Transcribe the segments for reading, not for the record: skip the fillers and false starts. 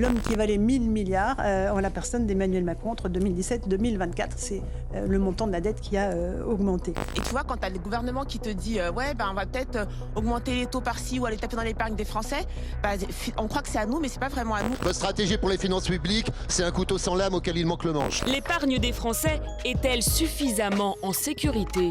l'homme qui valait 1000 milliards en la personne d'Emmanuel Macron entre 2017 et 2024. C'est le montant de la dette qui a augmenté. Et tu vois, quand tu as le gouvernement qui te dit ouais, on va peut-être augmenter les taux par-ci ou aller taper dans l'épargne des Français, on croit que c'est à nous, mais c'est pas vraiment à nous. Votre stratégie pour les finances publiques, c'est un couteau sans lame auquel il manque le manche. L'épargne des Français est-elle suffisamment en sécurité ?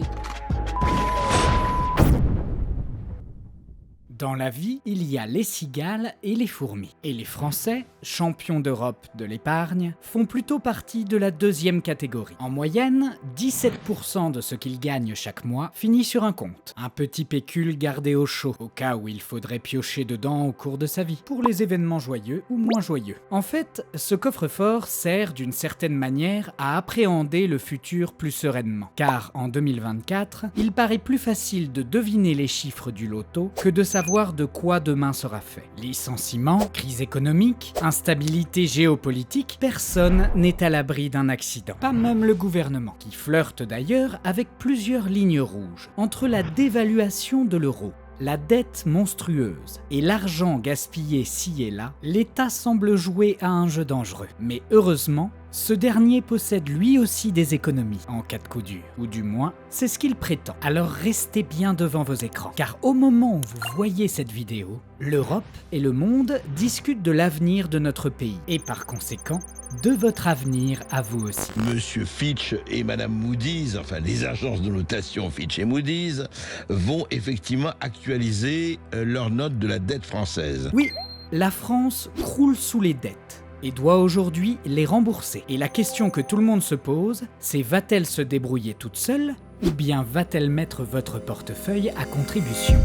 Dans la vie, il y a les cigales et les fourmis. Et les Français, champions d'Europe de l'épargne, font plutôt partie de la deuxième catégorie. En moyenne, 17% de ce qu'ils gagnent chaque mois finit sur un compte. Un petit pécule gardé au chaud, au cas où il faudrait piocher dedans au cours de sa vie, pour les événements joyeux ou moins joyeux. En fait, ce coffre-fort sert d'une certaine manière à appréhender le futur plus sereinement. Car en 2024, il paraît plus facile de deviner les chiffres du loto que de savoir de quoi demain sera fait. Licenciements, crise économique, instabilité géopolitique, personne n'est à l'abri d'un accident. Pas même le gouvernement, qui flirte d'ailleurs avec plusieurs lignes rouges. Entre la dévaluation de l'euro, la dette monstrueuse et l'argent gaspillé ci et là, l'État semble jouer à un jeu dangereux. Mais heureusement, ce dernier possède lui aussi des économies en cas de coup dur, ou du moins, c'est ce qu'il prétend. Alors restez bien devant vos écrans, car au moment où vous voyez cette vidéo, l'Europe et le monde discutent de l'avenir de notre pays, et par conséquent, de votre avenir à vous aussi. Monsieur Fitch et Madame Moody's, enfin les agences de notation Fitch et Moody's, vont effectivement actualiser leurs notes de la dette française. Oui, la France croule sous les dettes et doit aujourd'hui les rembourser. Et la question que tout le monde se pose, c'est va-t-elle se débrouiller toute seule ou bien va-t-elle mettre votre portefeuille à contribution ?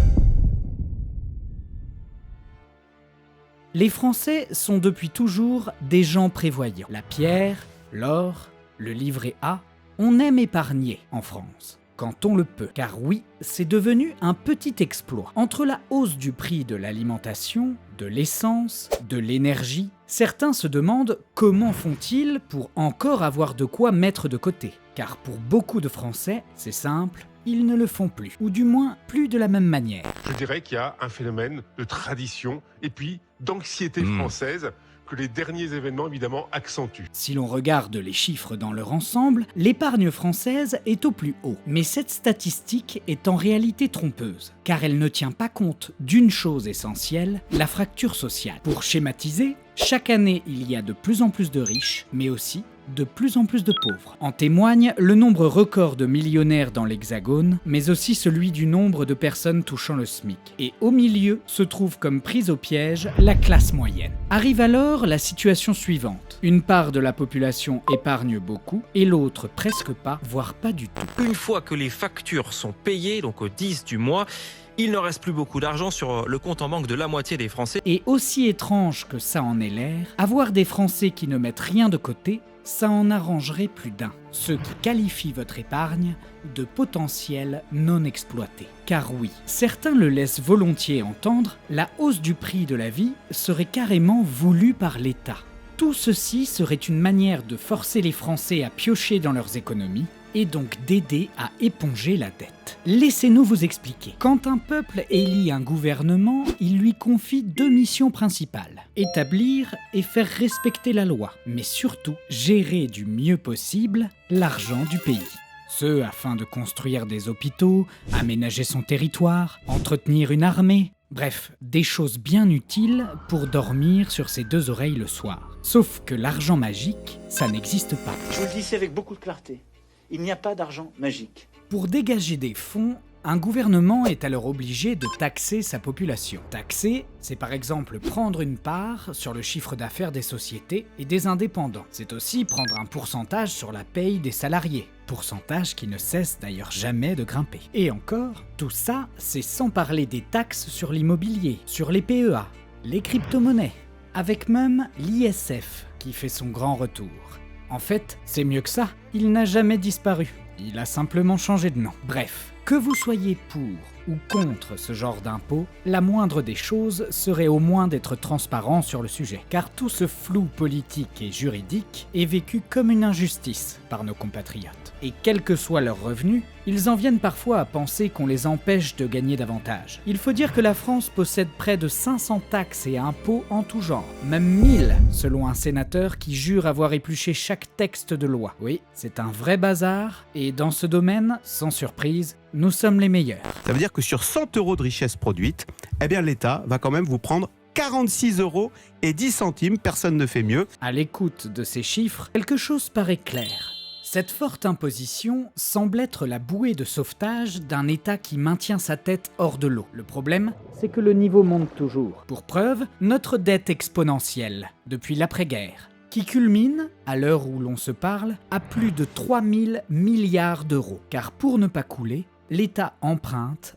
Les Français sont depuis toujours des gens prévoyants. La pierre, l'or, le livret A, on aime épargner en France, quand on le peut. Car oui, c'est devenu un petit exploit. Entre la hausse du prix de l'alimentation, de l'essence, de l'énergie, certains se demandent comment font-ils pour encore avoir de quoi mettre de côté. Car pour beaucoup de Français, c'est simple, ils ne le font plus, ou du moins plus de la même manière. Je dirais qu'il y a un phénomène de tradition et puis d'anxiété française que les derniers événements évidemment accentuent. Si l'on regarde les chiffres dans leur ensemble, l'épargne française est au plus haut. Mais cette statistique est en réalité trompeuse, car elle ne tient pas compte d'une chose essentielle, la fracture sociale. Pour schématiser, chaque année il y a de plus en plus de riches, mais aussi de plus en plus de pauvres. En témoigne le nombre record de millionnaires dans l'Hexagone, mais aussi celui du nombre de personnes touchant le SMIC. Et au milieu se trouve comme prise au piège la classe moyenne. Arrive alors la situation suivante. Une part de la population épargne beaucoup et l'autre presque pas, voire pas du tout. Une fois que les factures sont payées, donc au 10 du mois, il ne reste plus beaucoup d'argent sur le compte en banque de la moitié des Français. Et aussi étrange que ça en ait l'air, avoir des Français qui ne mettent rien de côté, ça en arrangerait plus d'un. Ce qui qualifie votre épargne de potentiel non exploité. Car oui, certains le laissent volontiers entendre, la hausse du prix de la vie serait carrément voulue par l'État. Tout ceci serait une manière de forcer les Français à piocher dans leurs économies et donc d'aider à éponger la dette. Laissez-nous vous expliquer. Quand un peuple élit un gouvernement, il lui confie deux missions principales. Établir et faire respecter la loi, mais surtout gérer du mieux possible l'argent du pays. Ce afin de construire des hôpitaux, aménager son territoire, entretenir une armée, bref, des choses bien utiles pour dormir sur ses deux oreilles le soir. Sauf que l'argent magique, ça n'existe pas. Je vous le dis ici avec beaucoup de clarté. Il n'y a pas d'argent magique. Pour dégager des fonds, un gouvernement est alors obligé de taxer sa population. Taxer, c'est par exemple prendre une part sur le chiffre d'affaires des sociétés et des indépendants. C'est aussi prendre un pourcentage sur la paye des salariés. Pourcentage qui ne cesse d'ailleurs jamais de grimper. Et encore, tout ça, c'est sans parler des taxes sur l'immobilier, sur les PEA, les crypto-monnaies, avec même l'ISF qui fait son grand retour. En fait, c'est mieux que ça, il n'a jamais disparu. Il a simplement changé de nom. Bref, que vous soyez pour ou contre ce genre d'impôt, la moindre des choses serait au moins d'être transparent sur le sujet. Car tout ce flou politique et juridique est vécu comme une injustice par nos compatriotes. Et quels que soient leurs revenus, Ils en viennent parfois à penser qu'on les empêche de gagner davantage. Il faut dire que la France possède près de 500 taxes et impôts en tout genre, même 1000 selon un sénateur qui jure avoir épluché chaque texte de loi. Oui, c'est un vrai bazar, et dans ce domaine, sans surprise, nous sommes les meilleurs. Ça veut dire que sur 100 € de richesse produite, eh bien l'État va quand même vous prendre 46 € et 10 centimes, personne ne fait mieux. À l'écoute de ces chiffres, quelque chose paraît clair. Cette forte imposition semble être la bouée de sauvetage d'un État qui maintient sa tête hors de l'eau. Le problème, c'est que le niveau monte toujours. Pour preuve, notre dette exponentielle, depuis l'après-guerre, qui culmine, à l'heure où l'on se parle, à plus de 3000 milliards d'euros. Car pour ne pas couler, l'État emprunte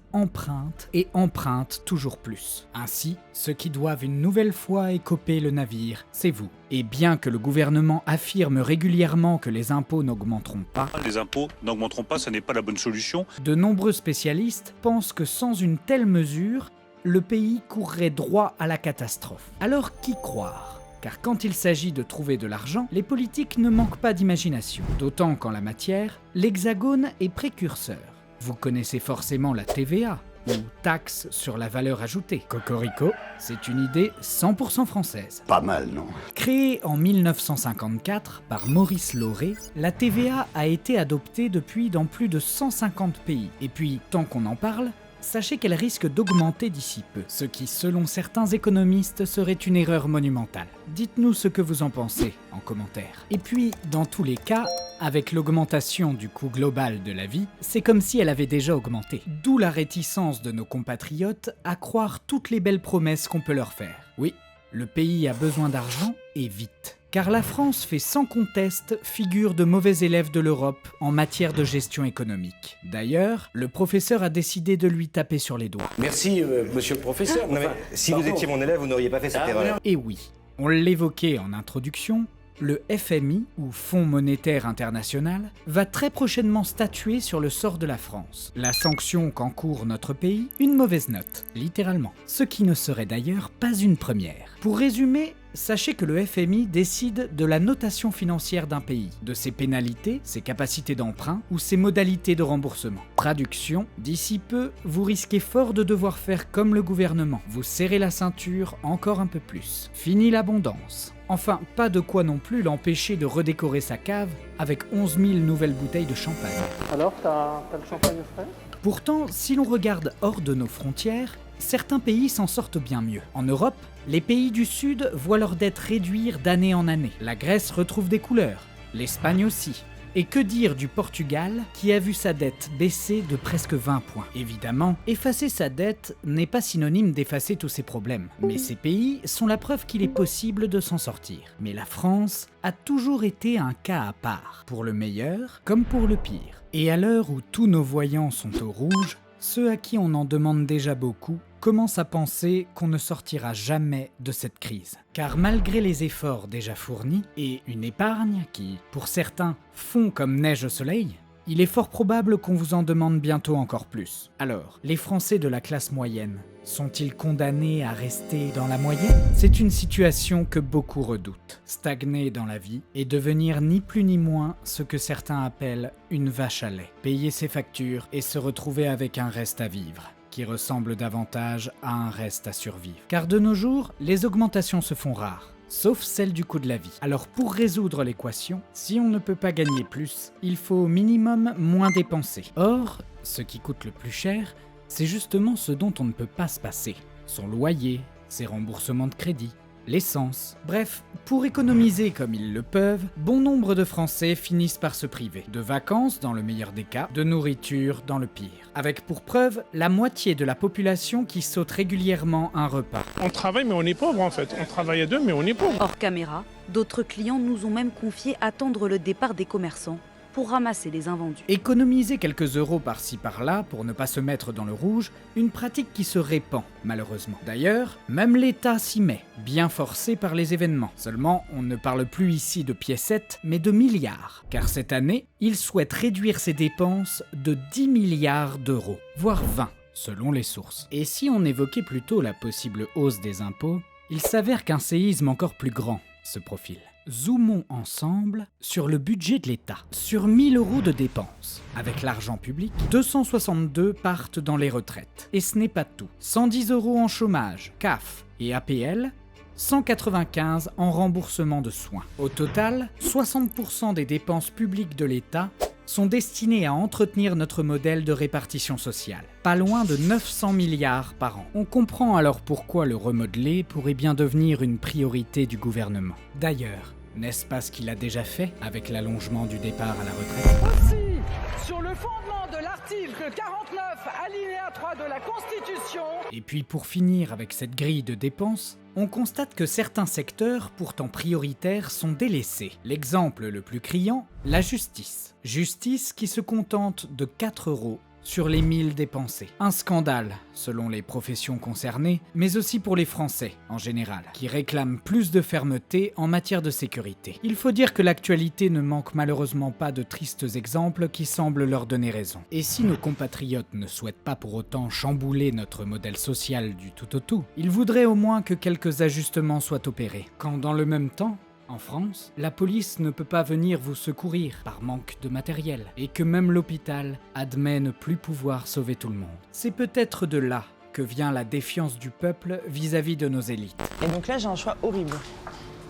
et emprunte toujours plus. Ainsi, ceux qui doivent une nouvelle fois écoper le navire, c'est vous. Et bien que le gouvernement affirme régulièrement que les impôts n'augmenteront pas, les impôts n'augmenteront pas, ça n'est pas la bonne solution. De nombreux spécialistes pensent que sans une telle mesure, le pays courrait droit à la catastrophe. Alors qui croire ? Car quand il s'agit de trouver de l'argent, les politiques ne manquent pas d'imagination. D'autant qu'en la matière, l'Hexagone est précurseur. Vous connaissez forcément la TVA, ou taxe sur la valeur ajoutée. Cocorico, c'est une idée 100% française. Pas mal, non? Créée en 1954 par Maurice Lauré, la TVA a été adoptée depuis dans plus de 150 pays. Et puis, tant qu'on en parle, sachez qu'elle risque d'augmenter d'ici peu, ce qui, selon certains économistes, serait une erreur monumentale. Dites-nous ce que vous en pensez en commentaire. Et puis, dans tous les cas, avec l'augmentation du coût global de la vie, c'est comme si elle avait déjà augmenté. D'où la réticence de nos compatriotes à croire toutes les belles promesses qu'on peut leur faire. Oui, le pays a besoin d'argent, et vite. Car la France fait sans conteste figure de mauvais élève de l'Europe en matière de gestion économique. D'ailleurs, le professeur a décidé de lui taper sur les doigts. Merci, monsieur le professeur. Non, mais si vous étiez mon élève, vous n'auriez pas fait cette erreur. Et oui, on l'évoquait en introduction, le FMI, ou Fonds monétaire international, va très prochainement statuer sur le sort de la France. La sanction qu'encourt notre pays, une mauvaise note, littéralement. Ce qui ne serait d'ailleurs pas une première. Pour résumer, sachez que le FMI décide de la notation financière d'un pays, de ses pénalités, ses capacités d'emprunt ou ses modalités de remboursement. Traduction, d'ici peu, vous risquez fort de devoir faire comme le gouvernement, vous serrez la ceinture encore un peu plus. Fini l'abondance. Enfin, pas de quoi non plus l'empêcher de redécorer sa cave avec 11 000 nouvelles bouteilles de champagne. Alors, t'as le champagne frais? Pourtant, si l'on regarde hors de nos frontières, certains pays s'en sortent bien mieux. En Europe, les pays du Sud voient leur dette réduire d'année en année. La Grèce retrouve des couleurs, l'Espagne aussi. Et que dire du Portugal qui a vu sa dette baisser de presque 20 points. Évidemment, effacer sa dette n'est pas synonyme d'effacer tous ses problèmes. Mais ces pays sont la preuve qu'il est possible de s'en sortir. Mais la France a toujours été un cas à part, pour le meilleur comme pour le pire. Et à l'heure où tous nos voyants sont au rouge, ceux à qui on en demande déjà beaucoup commencent à penser qu'on ne sortira jamais de cette crise. Car malgré les efforts déjà fournis et une épargne qui, pour certains, fond comme neige au soleil, il est fort probable qu'on vous en demande bientôt encore plus. Alors, les Français de la classe moyenne sont-ils condamnés à rester dans la moyenne? C'est une situation que beaucoup redoutent. Stagner dans la vie et devenir ni plus ni moins ce que certains appellent une vache à lait. Payer ses factures et se retrouver avec un reste à vivre, qui ressemble davantage à un reste à survivre. Car de nos jours, les augmentations se font rares, sauf celle du coût de la vie. Alors pour résoudre l'équation, si on ne peut pas gagner plus, il faut au minimum moins dépenser. Or, ce qui coûte le plus cher, c'est justement ce dont on ne peut pas se passer. Son loyer, ses remboursements de crédit, l'essence. Bref, pour économiser comme ils le peuvent, bon nombre de Français finissent par se priver. De vacances dans le meilleur des cas, de nourriture dans le pire. Avec pour preuve la moitié de la population qui saute régulièrement un repas. On travaille mais on est pauvre en fait. On travaille à deux mais on est pauvre. Hors caméra, d'autres clients nous ont même confié attendre le départ des commerçants pour ramasser les invendus. Économiser quelques euros par-ci par-là pour ne pas se mettre dans le rouge, une pratique qui se répand, malheureusement. D'ailleurs, même l'État s'y met, bien forcé par les événements. Seulement, on ne parle plus ici de piécettes, mais de milliards. Car cette année, il souhaite réduire ses dépenses de 10 milliards d'euros, voire 20, selon les sources. Et si on évoquait plutôt la possible hausse des impôts, il s'avère qu'un séisme encore plus grand se profile. Zoomons ensemble sur le budget de l'État. Sur 1000 € de dépenses, avec l'argent public, 262 partent dans les retraites. Et ce n'est pas tout. 110 € en chômage, CAF et APL, 195 en remboursement de soins. Au total, 60% des dépenses publiques de l'État sont destinées à entretenir notre modèle de répartition sociale. Pas loin de 900 milliards par an. On comprend alors pourquoi le remodeler pourrait bien devenir une priorité du gouvernement. D'ailleurs, n'est-ce pas ce qu'il a déjà fait avec l'allongement du départ à la retraite ? Aussi, sur le fondement de l'article 49, alinéa 3 de la Constitution... Et puis pour finir avec cette grille de dépenses, on constate que certains secteurs, pourtant prioritaires, sont délaissés. L'exemple le plus criant, la justice. Justice qui se contente de 4 € sur les 1000 dépensés. Un scandale, selon les professions concernées, mais aussi pour les Français, en général, qui réclament plus de fermeté en matière de sécurité. Il faut dire que l'actualité ne manque malheureusement pas de tristes exemples qui semblent leur donner raison. Et si nos compatriotes ne souhaitent pas pour autant chambouler notre modèle social du tout au tout, ils voudraient au moins que quelques ajustements soient opérés. Quand dans le même temps, en France, la police ne peut pas venir vous secourir par manque de matériel et que même l'hôpital admet ne plus pouvoir sauver tout le monde. C'est peut-être de là que vient la défiance du peuple vis-à-vis de nos élites. Et donc là, j'ai un choix horrible.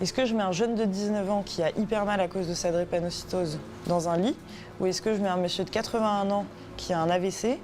Est-ce que je mets un jeune de 19 ans qui a hyper mal à cause de sa drépanocytose dans un lit, ou est-ce que je mets un monsieur de 81 ans qui a un AVC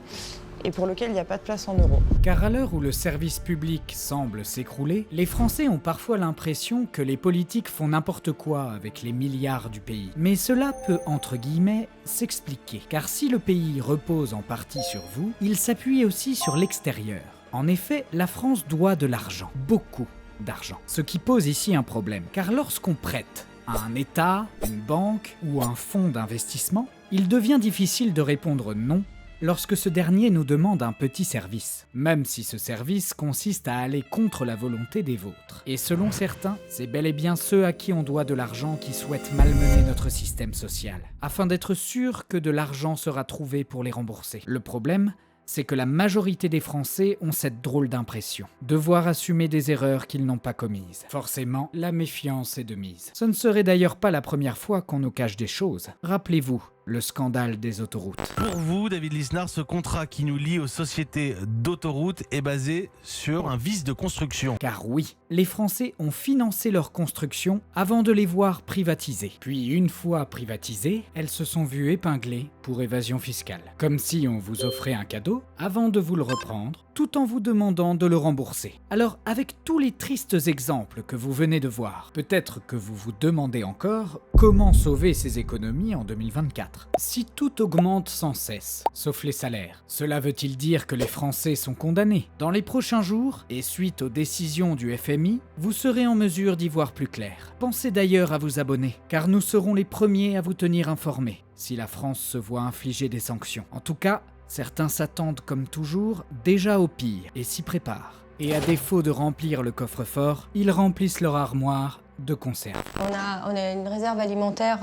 et pour lequel il n'y a pas de place en euros? Car à l'heure où le service public semble s'écrouler, les Français ont parfois l'impression que les politiques font n'importe quoi avec les milliards du pays. Mais cela peut, entre guillemets, s'expliquer. Car si le pays repose en partie sur vous, il s'appuie aussi sur l'extérieur. En effet, la France doit de l'argent, beaucoup d'argent. Ce qui pose ici un problème, car lorsqu'on prête à un État, une banque ou un fonds d'investissement, il devient difficile de répondre non lorsque ce dernier nous demande un petit service, même si ce service consiste à aller contre la volonté des vôtres. Et selon certains, c'est bel et bien ceux à qui on doit de l'argent qui souhaitent malmener notre système social, afin d'être sûr que de l'argent sera trouvé pour les rembourser. Le problème, c'est que la majorité des Français ont cette drôle d'impression, devoir assumer des erreurs qu'ils n'ont pas commises. Forcément, la méfiance est de mise. Ce ne serait d'ailleurs pas la première fois qu'on nous cache des choses. Rappelez-vous, le scandale des autoroutes. Pour vous, David Lisnard, ce contrat qui nous lie aux sociétés d'autoroutes est basé sur un vice de construction. Car oui, les Français ont financé leur construction avant de les voir privatisées. Puis une fois privatisées, elles se sont vues épinglées pour évasion fiscale. Comme si on vous offrait un cadeau avant de vous le reprendre, tout en vous demandant de le rembourser. Alors, avec tous les tristes exemples que vous venez de voir, peut-être que vous vous demandez encore comment sauver ces économies en 2024. Si tout augmente sans cesse, sauf les salaires, cela veut-il dire que les Français sont condamnés? Dans les prochains jours, et suite aux décisions du FMI, vous serez en mesure d'y voir plus clair. Pensez d'ailleurs à vous abonner, car nous serons les premiers à vous tenir informés si la France se voit infliger des sanctions. En tout cas, certains s'attendent comme toujours déjà au pire et s'y préparent. Et à défaut de remplir le coffre-fort, ils remplissent leur armoire de conserve. On a une réserve alimentaire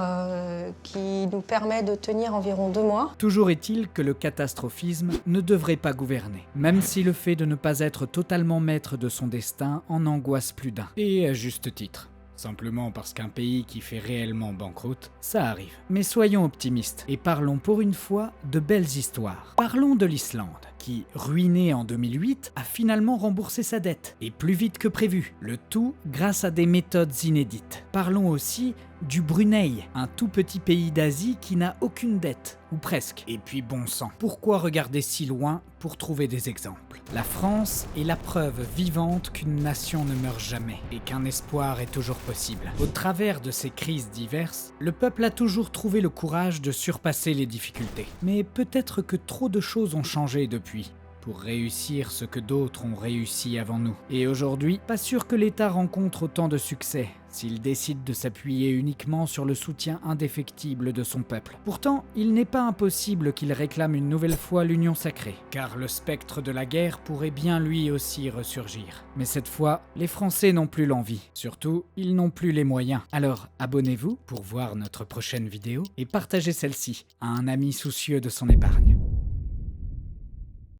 qui nous permet de tenir environ 2 mois. Toujours est-il que le catastrophisme ne devrait pas gouverner, même si le fait de ne pas être totalement maître de son destin en angoisse plus d'un. Et à juste titre. Simplement parce qu'un pays qui fait réellement banqueroute, ça arrive. Mais soyons optimistes et parlons pour une fois de belles histoires. Parlons de l'Islande, qui, ruinée en 2008, a finalement remboursé sa dette, et plus vite que prévu, le tout grâce à des méthodes inédites. Parlons aussi du Brunei, un tout petit pays d'Asie qui n'a aucune dette, ou presque. Et puis bon sang, pourquoi regarder si loin pour trouver des exemples? La France est la preuve vivante qu'une nation ne meurt jamais, et qu'un espoir est toujours possible. Au travers de ces crises diverses, le peuple a toujours trouvé le courage de surpasser les difficultés. Mais peut-être que trop de choses ont changé depuis, pour réussir ce que d'autres ont réussi avant nous. Et aujourd'hui, pas sûr que l'État rencontre autant de succès s'il décide de s'appuyer uniquement sur le soutien indéfectible de son peuple. Pourtant, il n'est pas impossible qu'il réclame une nouvelle fois l'union sacrée, car le spectre de la guerre pourrait bien lui aussi ressurgir. Mais cette fois, les Français n'ont plus l'envie. Surtout, ils n'ont plus les moyens. Alors, abonnez-vous pour voir notre prochaine vidéo et partagez celle-ci à un ami soucieux de son épargne.